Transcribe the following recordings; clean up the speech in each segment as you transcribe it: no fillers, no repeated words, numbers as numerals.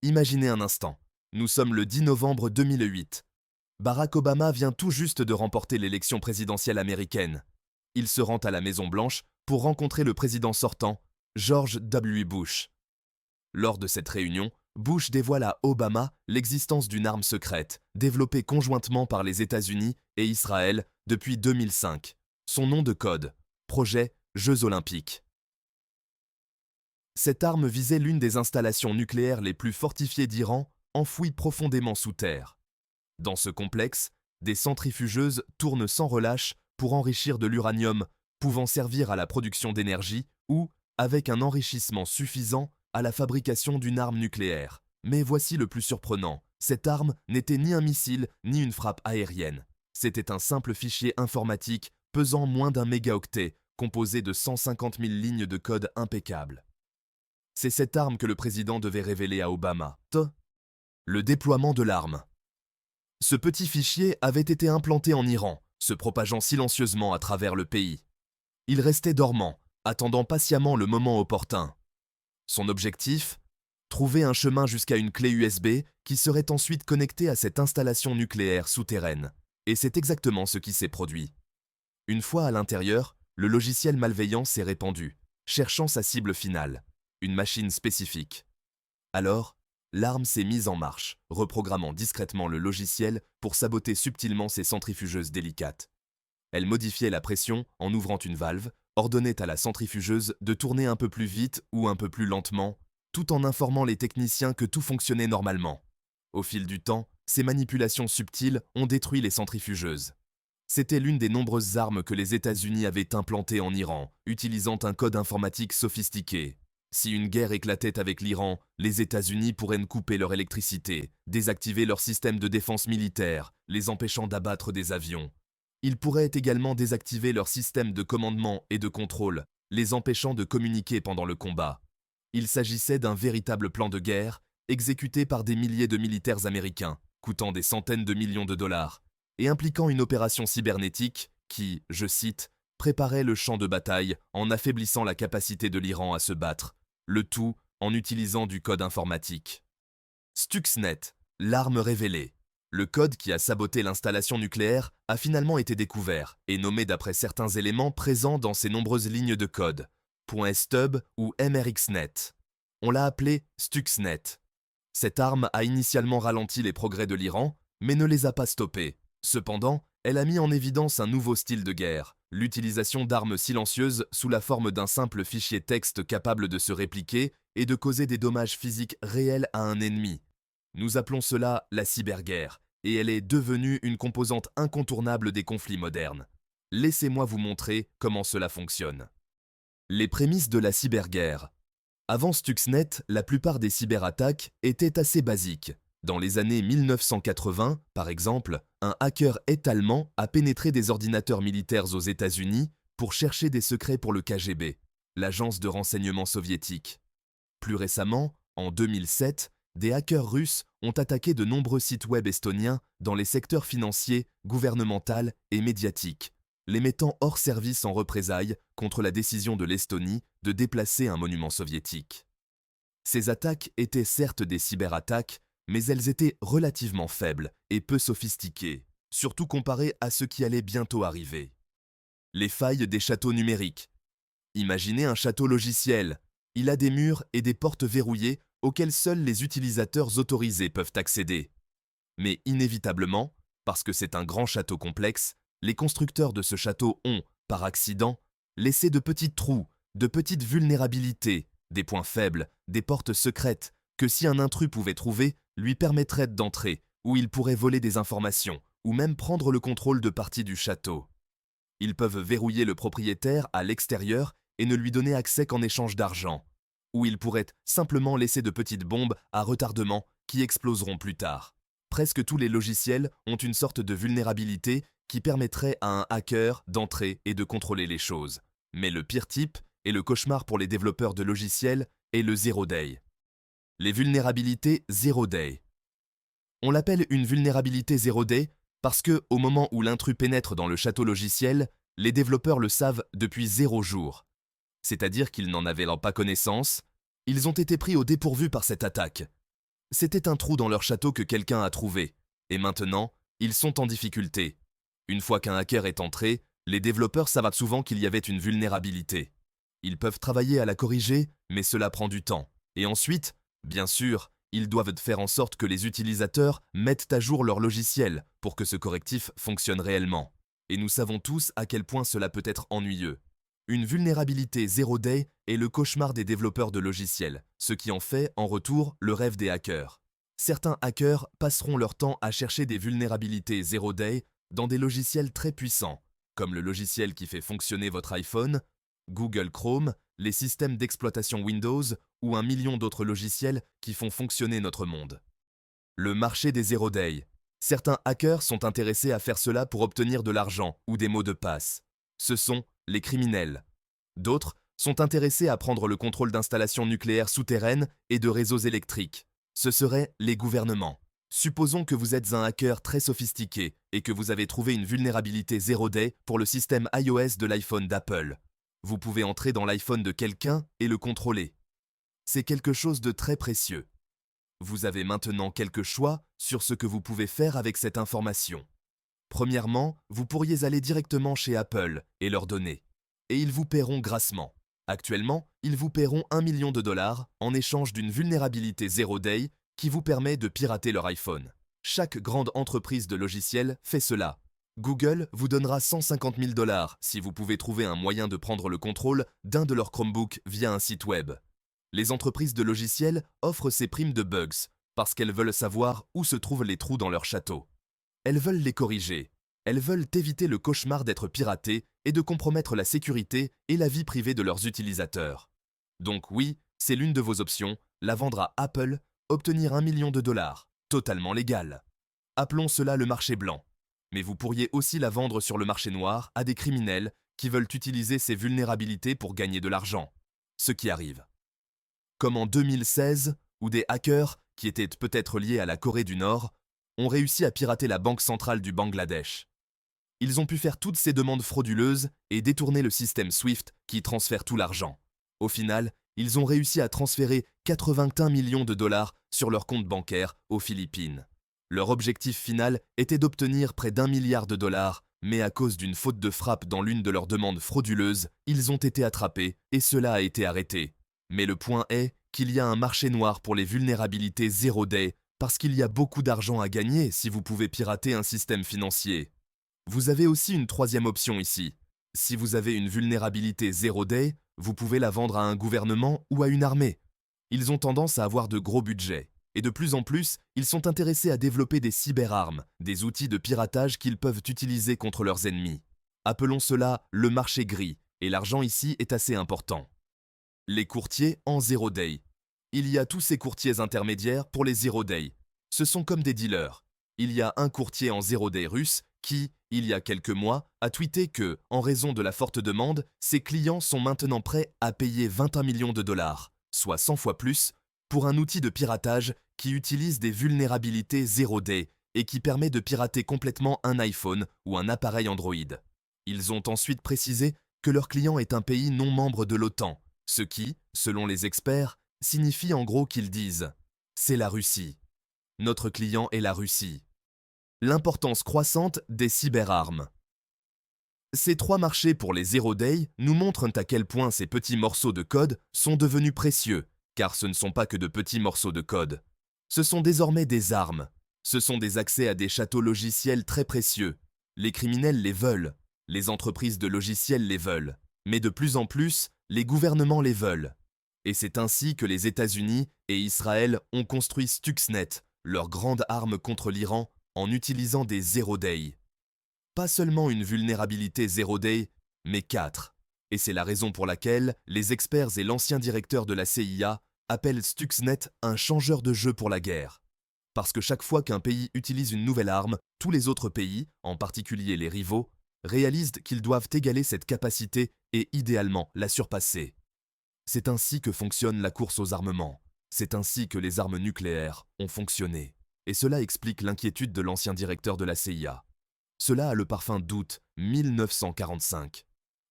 Imaginez un instant. Nous sommes le 10 novembre 2008. Barack Obama vient tout juste de remporter l'élection présidentielle américaine. Il se rend à la Maison-Blanche pour rencontrer le président sortant, George W. Bush. Lors de cette réunion, Bush dévoile à Obama l'existence d'une arme secrète, développée conjointement par les États-Unis et Israël depuis 2005. Son nom de code, Projet Jeux Olympiques. Cette arme visait l'une des installations nucléaires les plus fortifiées d'Iran, enfouie profondément sous terre. Dans ce complexe, des centrifugeuses tournent sans relâche pour enrichir de l'uranium, pouvant servir à la production d'énergie ou, avec un enrichissement suffisant, à la fabrication d'une arme nucléaire. Mais voici le plus surprenant, cette arme n'était ni un missile ni une frappe aérienne. C'était un simple fichier informatique pesant moins d'un mégaoctet, composé de 150 000 lignes de code impeccables. C'est cette arme que le président devait révéler à Obama. Le déploiement de l'arme. Ce petit fichier avait été implanté en Iran, se propageant silencieusement à travers le pays. Il restait dormant, attendant patiemment le moment opportun. Son objectif ? Trouver un chemin jusqu'à une clé USB qui serait ensuite connectée à cette installation nucléaire souterraine. Et c'est exactement ce qui s'est produit. Une fois à l'intérieur, le logiciel malveillant s'est répandu, cherchant sa cible finale, une machine spécifique. Alors, l'arme s'est mise en marche, reprogrammant discrètement le logiciel pour saboter subtilement ces centrifugeuses délicates. Elle modifiait la pression en ouvrant une valve, ordonnait à la centrifugeuse de tourner un peu plus vite ou un peu plus lentement, tout en informant les techniciens que tout fonctionnait normalement. Au fil du temps, ces manipulations subtiles ont détruit les centrifugeuses. C'était l'une des nombreuses armes que les États-Unis avaient implantées en Iran, utilisant un code informatique sophistiqué. Si une guerre éclatait avec l'Iran, les États-Unis pourraient nous couper leur électricité, désactiver leur système de défense militaire, les empêchant d'abattre des avions. Ils pourraient également désactiver leur système de commandement et de contrôle, les empêchant de communiquer pendant le combat. Il s'agissait d'un véritable plan de guerre, exécuté par des milliers de militaires américains, coûtant des centaines de millions de dollars, et impliquant une opération cybernétique qui, je cite, préparait le champ de bataille en affaiblissant la capacité de l'Iran à se battre, le tout en utilisant du code informatique. Stuxnet, l'arme révélée. Le code qui a saboté l'installation nucléaire a finalement été découvert et nommé d'après certains éléments présents dans ces nombreuses lignes de code, .stub ou MRXnet. On l'a appelé Stuxnet. Cette arme a initialement ralenti les progrès de l'Iran, mais ne les a pas stoppés. Cependant, elle a mis en évidence un nouveau style de guerre, l'utilisation d'armes silencieuses sous la forme d'un simple fichier texte capable de se répliquer et de causer des dommages physiques réels à un ennemi. Nous appelons cela la cyberguerre, et elle est devenue une composante incontournable des conflits modernes. Laissez-moi vous montrer comment cela fonctionne. Les prémices de la cyberguerre. Avant Stuxnet, la plupart des cyberattaques étaient assez basiques. Dans les années 1980, par exemple, un hacker allemand a pénétré des ordinateurs militaires aux États-Unis pour chercher des secrets pour le KGB, l'agence de renseignement soviétique. Plus récemment, en 2007, des hackers russes ont attaqué de nombreux sites web estoniens dans les secteurs financiers, gouvernemental et médiatiques, les mettant hors service en représailles contre la décision de l'Estonie de déplacer un monument soviétique. Ces attaques étaient certes des cyberattaques, mais elles étaient relativement faibles et peu sophistiquées, surtout comparées à ce qui allait bientôt arriver. Les failles des châteaux numériques. Imaginez un château logiciel. Il a des murs et des portes verrouillées auxquelles seuls les utilisateurs autorisés peuvent accéder. Mais inévitablement, parce que c'est un grand château complexe, les constructeurs de ce château ont, par accident, laissé de petits trous, de petites vulnérabilités, des points faibles, des portes secrètes, que si un intrus pouvait trouver, lui permettraient d'entrer, où il pourrait voler des informations, ou même prendre le contrôle de parties du château. Ils peuvent verrouiller le propriétaire à l'extérieur et ne lui donner accès qu'en échange d'argent, ou ils pourraient simplement laisser de petites bombes à retardement qui exploseront plus tard. Presque tous les logiciels ont une sorte de vulnérabilité qui permettrait à un hacker d'entrer et de contrôler les choses. Mais le pire type, et le cauchemar pour les développeurs de logiciels, est le Zero Day. Les vulnérabilités Zero Day. On l'appelle une vulnérabilité Zero Day parce que, au moment où l'intrus pénètre dans le château logiciel, les développeurs le savent depuis 0 jour. C'est-à-dire qu'ils n'en avaient pas connaissance, ils ont été pris au dépourvu par cette attaque. C'était un trou dans leur château que quelqu'un a trouvé, et maintenant, ils sont en difficulté. Une fois qu'un hacker est entré, les développeurs savent souvent qu'il y avait une vulnérabilité. Ils peuvent travailler à la corriger, mais cela prend du temps. Et ensuite, bien sûr, ils doivent faire en sorte que les utilisateurs mettent à jour leur logiciel pour que ce correctif fonctionne réellement. Et nous savons tous à quel point cela peut être ennuyeux. Une vulnérabilité zero day est le cauchemar des développeurs de logiciels, ce qui en fait, en retour, le rêve des hackers. Certains hackers passeront leur temps à chercher des vulnérabilités zero day dans des logiciels très puissants, comme le logiciel qui fait fonctionner votre iPhone, Google Chrome, les systèmes d'exploitation Windows ou 1 million d'autres logiciels qui font fonctionner notre monde. Le marché des zero day. Certains hackers sont intéressés à faire cela pour obtenir de l'argent ou des mots de passe. Ce sont les criminels. D'autres sont intéressés à prendre le contrôle d'installations nucléaires souterraines et de réseaux électriques. Ce seraient les gouvernements. Supposons que vous êtes un hacker très sophistiqué et que vous avez trouvé une vulnérabilité zero day pour le système iOS de l'iPhone d'Apple. Vous pouvez entrer dans l'iPhone de quelqu'un et le contrôler. C'est quelque chose de très précieux. Vous avez maintenant quelques choix sur ce que vous pouvez faire avec cette information. Premièrement, vous pourriez aller directement chez Apple et leur donner. Et ils vous paieront grassement. Actuellement, ils vous paieront 1 million de dollars en échange d'une vulnérabilité zero day qui vous permet de pirater leur iPhone. Chaque grande entreprise de logiciels fait cela. Google vous donnera 150 000 dollars si vous pouvez trouver un moyen de prendre le contrôle d'un de leurs Chromebooks via un site web. Les entreprises de logiciels offrent ces primes de bugs parce qu'elles veulent savoir où se trouvent les trous dans leur château. Elles veulent les corriger. Elles veulent éviter le cauchemar d'être piratées et de compromettre la sécurité et la vie privée de leurs utilisateurs. Donc oui, c'est l'une de vos options, la vendre à Apple, obtenir 1 million de dollars, totalement légal. Appelons cela le marché blanc. Mais vous pourriez aussi la vendre sur le marché noir à des criminels qui veulent utiliser ces vulnérabilités pour gagner de l'argent. Ce qui arrive. Comme en 2016, où des hackers, qui étaient peut-être liés à la Corée du Nord, ont réussi à pirater la banque centrale du Bangladesh. Ils ont pu faire toutes ces demandes frauduleuses et détourner le système SWIFT qui transfère tout l'argent. Au final, ils ont réussi à transférer 81 millions de dollars sur leur compte bancaire aux Philippines. Leur objectif final était d'obtenir près d'1 milliard de dollars, mais à cause d'une faute de frappe dans l'une de leurs demandes frauduleuses, ils ont été attrapés et cela a été arrêté. Mais le point est qu'il y a un marché noir pour les vulnérabilités zero day parce qu'il y a beaucoup d'argent à gagner si vous pouvez pirater un système financier. Vous avez aussi une troisième option ici. Si vous avez une vulnérabilité zero day, vous pouvez la vendre à un gouvernement ou à une armée. Ils ont tendance à avoir de gros budgets. Et de plus en plus, ils sont intéressés à développer des cyberarmes, des outils de piratage qu'ils peuvent utiliser contre leurs ennemis. Appelons cela le marché gris, et l'argent ici est assez important. Les courtiers en zero day. Il y a tous ces courtiers intermédiaires pour les zero day. Ce sont comme des dealers. Il y a un courtier en zero day russe qui, il y a quelques mois, a tweeté que, en raison de la forte demande, ses clients sont maintenant prêts à payer 21 millions de dollars, soit 100 fois plus, pour un outil de piratage qui utilise des vulnérabilités zero day et qui permet de pirater complètement un iPhone ou un appareil Android. Ils ont ensuite précisé que leur client est un pays non membre de l'OTAN, ce qui, selon les experts, signifie en gros qu'ils disent « c'est la Russie ». Notre client est la Russie. L'importance croissante des cyberarmes. Ces trois marchés pour les zero day nous montrent à quel point ces petits morceaux de code sont devenus précieux, car ce ne sont pas que de petits morceaux de code. Ce sont désormais des armes. Ce sont des accès à des châteaux logiciels très précieux. Les criminels les veulent. Les entreprises de logiciels les veulent. Mais de plus en plus, les gouvernements les veulent. Et c'est ainsi que les États-Unis et Israël ont construit Stuxnet, leur grande arme contre l'Iran, en utilisant des zero day. Pas seulement une vulnérabilité zero day, mais 4. Et c'est la raison pour laquelle les experts et l'ancien directeur de la CIA appellent Stuxnet un changeur de jeu pour la guerre. Parce que chaque fois qu'un pays utilise une nouvelle arme, tous les autres pays, en particulier les rivaux, réalisent qu'ils doivent égaler cette capacité et idéalement la surpasser. C'est ainsi que fonctionne la course aux armements. C'est ainsi que les armes nucléaires ont fonctionné. Et cela explique l'inquiétude de l'ancien directeur de la CIA. Cela a le parfum d'août 1945.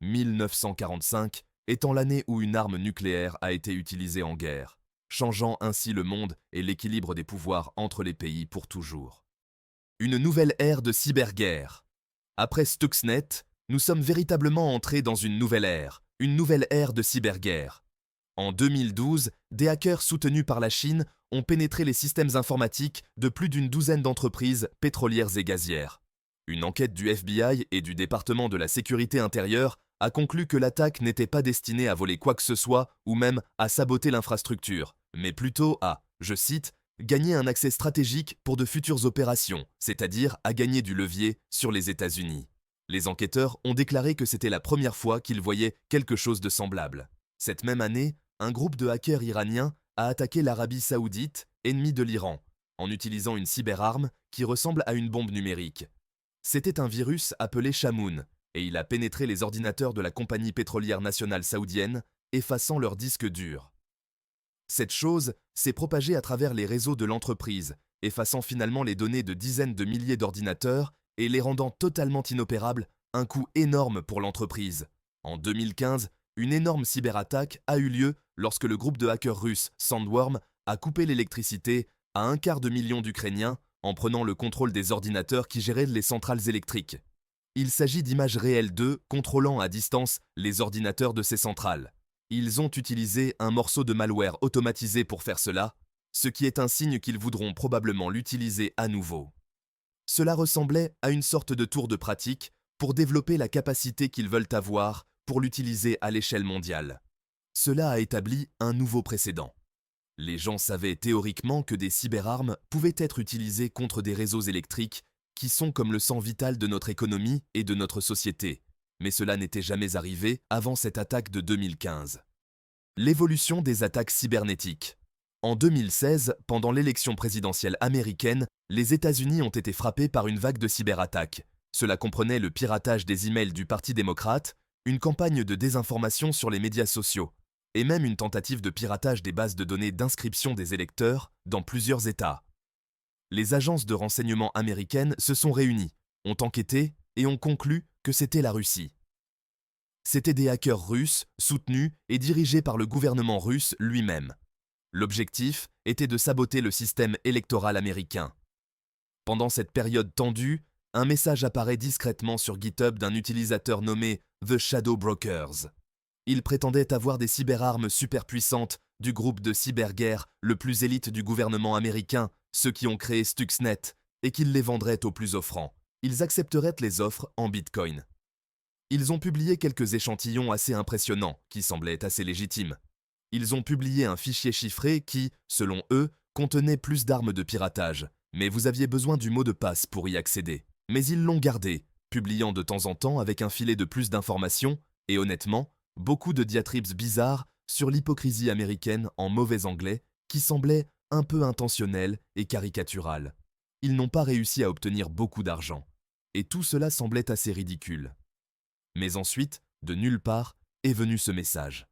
1945 étant l'année où une arme nucléaire a été utilisée en guerre. changeant ainsi le monde et l'équilibre des pouvoirs entre les pays pour toujours. Une nouvelle ère de cyberguerre. Après Stuxnet, nous sommes véritablement entrés dans une nouvelle ère de cyberguerre. En 2012, des hackers soutenus par la Chine ont pénétré les systèmes informatiques de plus d'une douzaine d'entreprises pétrolières et gazières. Une enquête du FBI et du département de la sécurité intérieure a conclu que l'attaque n'était pas destinée à voler quoi que ce soit ou même à saboter l'infrastructure, mais plutôt à, je cite, gagner un accès stratégique pour de futures opérations, c'est-à-dire à gagner du levier sur les États-Unis. Les enquêteurs ont déclaré que c'était la première fois qu'ils voyaient quelque chose de semblable. Cette même année, un groupe de hackers iraniens a attaqué l'Arabie saoudite, ennemie de l'Iran, en utilisant une cyberarme qui ressemble à une bombe numérique. C'était un virus appelé Shamoon, et il a pénétré les ordinateurs de la compagnie pétrolière nationale saoudienne, effaçant leurs disques durs. Cette chose s'est propagée à travers les réseaux de l'entreprise, effaçant finalement les données de dizaines de milliers d'ordinateurs et les rendant totalement inopérables, un coût énorme pour l'entreprise. En 2015, une énorme cyberattaque a eu lieu lorsque le groupe de hackers russes Sandworm a coupé l'électricité à 250 000 d'Ukrainiens en prenant le contrôle des ordinateurs qui géraient les centrales électriques. Il s'agit d'images réelles d'eux contrôlant à distance les ordinateurs de ces centrales. Ils ont utilisé un morceau de malware automatisé pour faire cela, ce qui est un signe qu'ils voudront probablement l'utiliser à nouveau. Cela ressemblait à une sorte de tour de pratique pour développer la capacité qu'ils veulent avoir pour l'utiliser à l'échelle mondiale. Cela a établi un nouveau précédent. Les gens savaient théoriquement que des cyberarmes pouvaient être utilisées contre des réseaux électriques qui sont comme le sang vital de notre économie et de notre société, mais cela n'était jamais arrivé avant cette attaque de 2015. L'évolution des attaques cybernétiques. En 2016, pendant l'élection présidentielle américaine, les États-Unis ont été frappés par une vague de cyberattaques. Cela comprenait le piratage des emails du Parti démocrate, une campagne de désinformation sur les médias sociaux, et même une tentative de piratage des bases de données d'inscription des électeurs dans plusieurs États. Les agences de renseignement américaines se sont réunies, ont enquêté et ont conclu que c'était la Russie. C'étaient des hackers russes, soutenus et dirigés par le gouvernement russe lui-même. L'objectif était de saboter le système électoral américain. Pendant cette période tendue, un message apparaît discrètement sur GitHub d'un utilisateur nommé The Shadow Brokers. Il prétendait avoir des cyberarmes superpuissantes du groupe de cyberguerre le plus élite du gouvernement américain, ceux qui ont créé Stuxnet, et qu'ils les vendraient aux plus offrants. Ils accepteraient les offres en Bitcoin. Ils ont publié quelques échantillons assez impressionnants, qui semblaient assez légitimes. Ils ont publié un fichier chiffré qui, selon eux, contenait plus d'armes de piratage, mais vous aviez besoin du mot de passe pour y accéder. Mais ils l'ont gardé, publiant de temps en temps avec un filet de plus d'informations, et honnêtement, beaucoup de diatribes bizarres sur l'hypocrisie américaine en mauvais anglais qui semblaient un peu intentionnelles et caricaturales. Ils n'ont pas réussi à obtenir beaucoup d'argent. Et tout cela semblait assez ridicule. Mais ensuite, de nulle part, est venu ce message.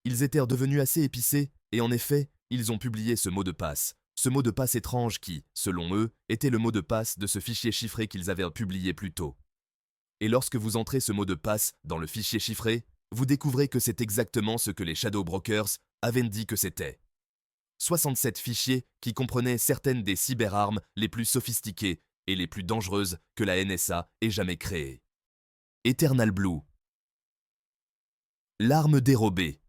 Ils étaient devenus assez épicés et en effet, ils ont publié ce mot de passe étrange qui, selon eux, était le mot de passe de ce fichier chiffré qu'ils avaient publié plus tôt. Et lorsque vous entrez ce mot de passe dans le fichier chiffré, vous découvrez que c'est exactement ce que les Shadow Brokers avaient dit que c'était. 67 fichiers qui comprenaient certaines des cyberarmes les plus sophistiquées et les plus dangereuses que la NSA ait jamais créées. Eternal Blue. L'arme dérobée.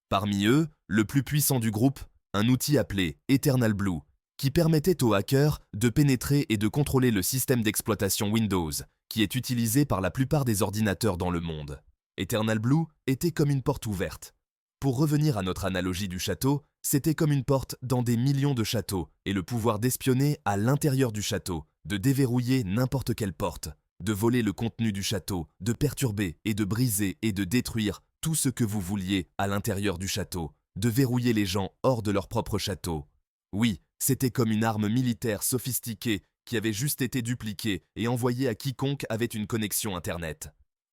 Parmi eux, le plus puissant du groupe, un outil appelé Eternal Blue, qui permettait aux hackers de pénétrer et de contrôler le système d'exploitation Windows, qui est utilisé par la plupart des ordinateurs dans le monde. Eternal Blue était comme une porte ouverte. Pour revenir à notre analogie du château, c'était comme une porte dans des millions de châteaux et le pouvoir d'espionner à l'intérieur du château, de déverrouiller n'importe quelle porte, de voler le contenu du château, de perturber et de briser et de détruire tout ce que vous vouliez à l'intérieur du château, de verrouiller les gens hors de leur propre château. Oui, c'était comme une arme militaire sophistiquée qui avait juste été dupliquée et envoyée à quiconque avait une connexion Internet.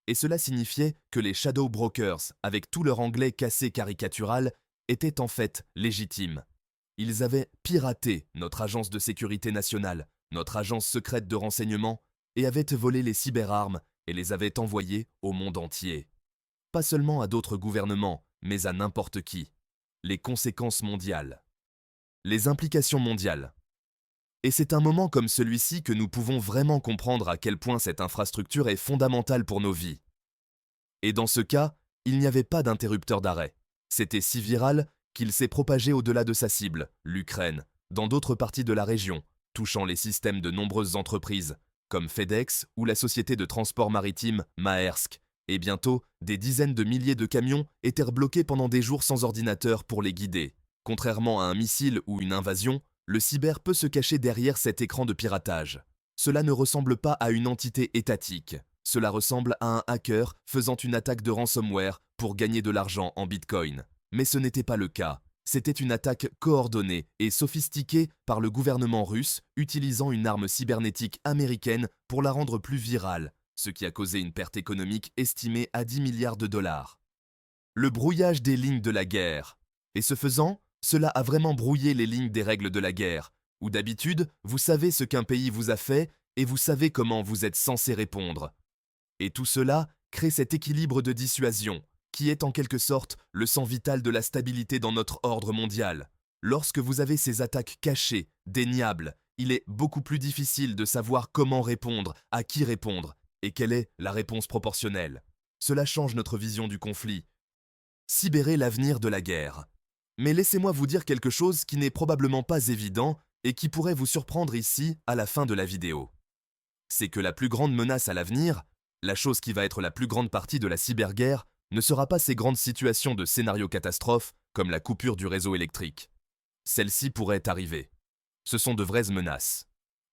Et cela signifiait que les Shadow Brokers, avec tout leur anglais cassé caricatural, étaient en fait légitimes. Ils avaient piraté notre agence de sécurité nationale, notre agence secrète de renseignement, et avaient volé les cyberarmes et les avaient envoyées au monde entier. Pas seulement à d'autres gouvernements, mais à n'importe qui. Les conséquences mondiales. les implications mondiales. Et c'est un moment comme celui-ci que nous pouvons vraiment comprendre à quel point cette infrastructure est fondamentale pour nos vies. Et dans ce cas, il n'y avait pas d'interrupteur d'arrêt. C'était si viral qu'il s'est propagé au-delà de sa cible, l'Ukraine, dans d'autres parties de la région, touchant les systèmes de nombreuses entreprises, comme FedEx ou la société de transport maritime Maersk. Et bientôt, des dizaines de milliers de camions étaient bloqués pendant des jours sans ordinateur pour les guider. Contrairement à un missile ou une invasion, le cyber peut se cacher derrière cet écran de piratage. Cela ne ressemble pas à une entité étatique. Cela ressemble à un hacker faisant une attaque de ransomware pour gagner de l'argent en Bitcoin. Mais ce n'était pas le cas. C'était une attaque coordonnée et sophistiquée par le gouvernement russe utilisant une arme cybernétique américaine pour la rendre plus virale, ce qui a causé une perte économique estimée à 10 milliards de dollars. Le brouillage des lignes de la guerre. Et ce faisant, cela a vraiment brouillé les lignes des règles de la guerre, où d'habitude, vous savez ce qu'un pays vous a fait et vous savez comment vous êtes censé répondre. Et tout cela crée cet équilibre de dissuasion, qui est en quelque sorte le sang vital de la stabilité dans notre ordre mondial. Lorsque vous avez ces attaques cachées, déniables, il est beaucoup plus difficile de savoir comment répondre, à qui répondre, et quelle est la réponse proportionnelle. Cela change notre vision du conflit. Cyberer l'avenir de la guerre. Mais laissez-moi vous dire quelque chose qui n'est probablement pas évident et qui pourrait vous surprendre ici à la fin de la vidéo. C'est que la plus grande menace à l'avenir, la chose qui va être la plus grande partie de la cyberguerre, ne sera pas ces grandes situations de scénario catastrophe comme la coupure du réseau électrique. Celle-ci pourrait arriver. Ce sont de vraies menaces.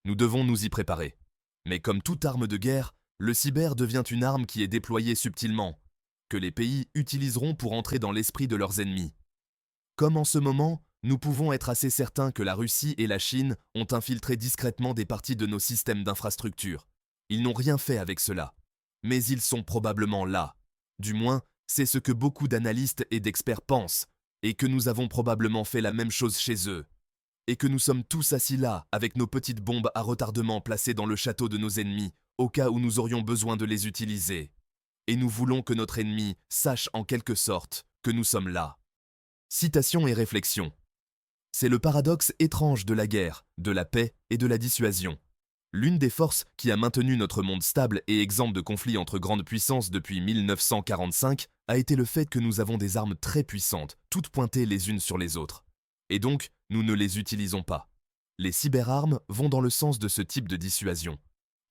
Nous devons nous y préparer. Mais comme toute arme de guerre, le cyber devient une arme qui est déployée subtilement, que les pays utiliseront pour entrer dans l'esprit de leurs ennemis. Comme en ce moment, nous pouvons être assez certains que la Russie et la Chine ont infiltré discrètement des parties de nos systèmes d'infrastructure. Ils n'ont rien fait avec cela. Mais ils sont probablement là. Du moins, c'est ce que beaucoup d'analystes et d'experts pensent, et que nous avons probablement fait la même chose chez eux. Et que nous sommes tous assis là, avec nos petites bombes à retardement placées dans le château de nos ennemis, au cas où nous aurions besoin de les utiliser. Et nous voulons que notre ennemi sache en quelque sorte que nous sommes là. Citation et réflexion. C'est le paradoxe étrange de la guerre, de la paix et de la dissuasion. L'une des forces qui a maintenu notre monde stable et exempt de conflits entre grandes puissances depuis 1945 a été le fait que nous avons des armes très puissantes, toutes pointées les unes sur les autres. Et donc, nous ne les utilisons pas. Les cyberarmes vont dans le sens de ce type de dissuasion.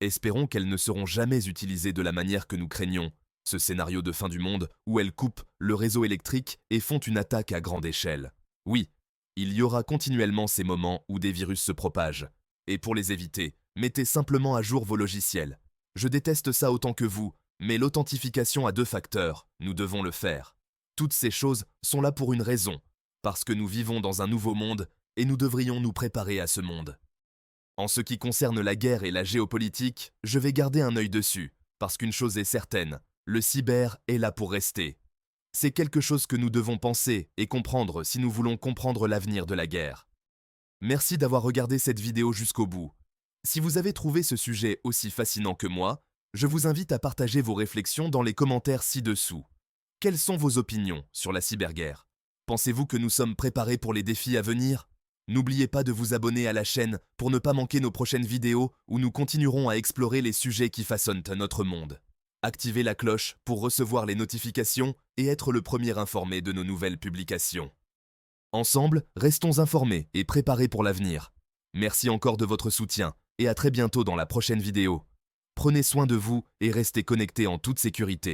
Espérons qu'elles ne seront jamais utilisées de la manière que nous craignons, ce scénario de fin du monde où elles coupent le réseau électrique et font une attaque à grande échelle. Oui, il y aura continuellement ces moments où des virus se propagent. Et pour les éviter, mettez simplement à jour vos logiciels. Je déteste ça autant que vous, mais l'authentification à 2 facteurs, nous devons le faire. Toutes ces choses sont là pour une raison, parce que nous vivons dans un nouveau monde et nous devrions nous préparer à ce monde. En ce qui concerne la guerre et la géopolitique, je vais garder un œil dessus, parce qu'une chose est certaine, le cyber est là pour rester. C'est quelque chose que nous devons penser et comprendre si nous voulons comprendre l'avenir de la guerre. Merci d'avoir regardé cette vidéo jusqu'au bout. Si vous avez trouvé ce sujet aussi fascinant que moi, je vous invite à partager vos réflexions dans les commentaires ci-dessous. Quelles sont vos opinions sur la cyberguerre? Pensez-vous que nous sommes préparés pour les défis à venir? N'oubliez pas de vous abonner à la chaîne pour ne pas manquer nos prochaines vidéos où nous continuerons à explorer les sujets qui façonnent notre monde. Activez la cloche pour recevoir les notifications et être le premier informé de nos nouvelles publications. Ensemble, restons informés et préparés pour l'avenir. Merci encore de votre soutien et à très bientôt dans la prochaine vidéo. Prenez soin de vous et restez connectés en toute sécurité.